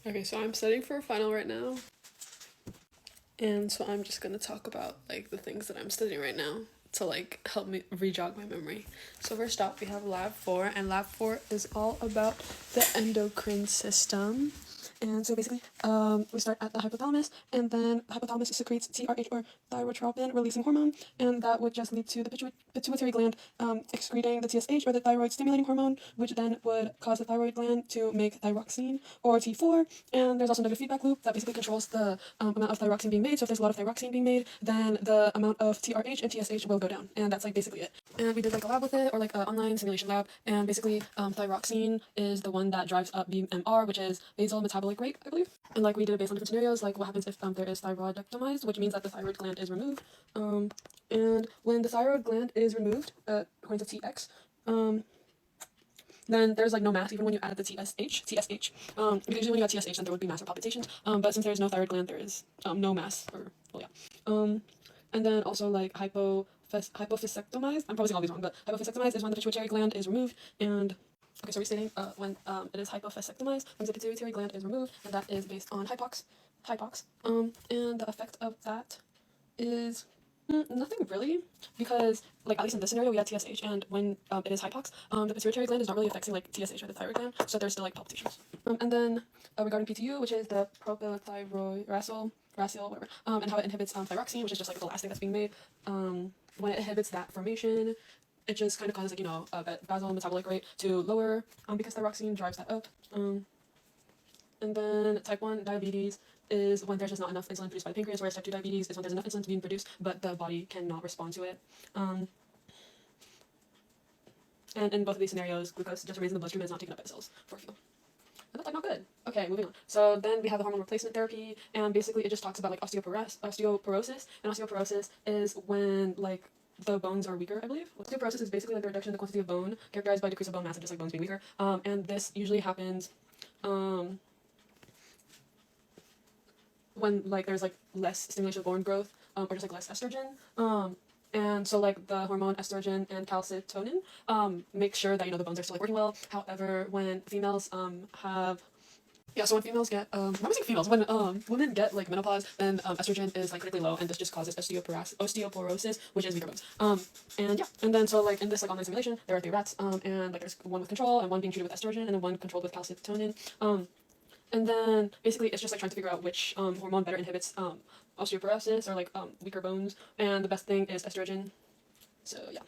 Okay, so I'm studying for a final right now, and so I'm just gonna talk about like the things that I'm studying right now to like help me re-jog my memory. So first up, we have Lab 4, and Lab 4 is all about the endocrine system. And so basically, we start at the hypothalamus, and then the hypothalamus secretes TRH or thyrotropin releasing hormone, and that would just lead to the pituitary gland excreting the TSH or the thyroid stimulating hormone, which then would cause the thyroid gland to make thyroxine or T4. And there's also another feedback loop that basically controls the amount of thyroxine being made. So if there's a lot of thyroxine being made, then the amount of TRH and TSH will go down, and that's like basically it. And we did like a lab with it, or like an online simulation lab, and basically thyroxine is the one that drives up BMR, which is basal metabolic rate, I believe. And like we did it based on different scenarios, like what happens if there is thyroidectomized, which means that the thyroid gland is removed. And when the thyroid gland is removed, according to TX, then there's like no mass even when you add the TSH. Because usually when you add TSH, then there would be mass or palpitations. But since there's no thyroid gland, there is no mass, or well, yeah. And then also like hypophysectomized. I'm probably saying all these wrong, but hypophysectomized is when the pituitary gland is removed. And okay, so restating, when it is hypophysectomized, when the pituitary gland is removed, and that is based on hypox. And the effect of that is nothing really, because like at least in this scenario we had TSH, and when it is hypox, the pituitary gland is not really affecting like TSH or the thyroid gland, so there's still like palpitations. And then regarding PTU, which is the propylthyrosol, whatever, and how it inhibits thyroxine, which is just like the last thing that's being made. When it inhibits that formation, it just kind of causes like basal metabolic rate to lower, because thyroxine drives that up. And then type 1 diabetes is when there's just not enough insulin produced by the pancreas, whereas type 2 diabetes is when there's enough insulin being produced, but the body cannot respond to it. And in both of these scenarios, glucose just remains in the bloodstream and is not taken up by the cells for fuel. And that's like not good. Okay, moving on. So then we have the hormone replacement therapy, and basically it just talks about like osteoporosis. And osteoporosis is when like the bones are weaker, I believe. Osteoporosis is basically like the reduction in the quantity of bone characterized by decrease of bone mass and just like bones being weaker. And this usually happens when like there's like less stimulation of bone growth, or just like less estrogen. And so like the hormone estrogen and calcitonin make sure that the bones are still like working well. However, when females so when females get I'm saying females, when women get like menopause, then estrogen is like critically low, and this just causes osteoporosis, which is weaker bones. And then so like in this like online simulation, there are 3 rats, and like there's one with control and one being treated with estrogen and then one controlled with calcitonin. And then basically it's just like trying to figure out which hormone better inhibits osteoporosis or like weaker bones, and the best thing is estrogen. So yeah.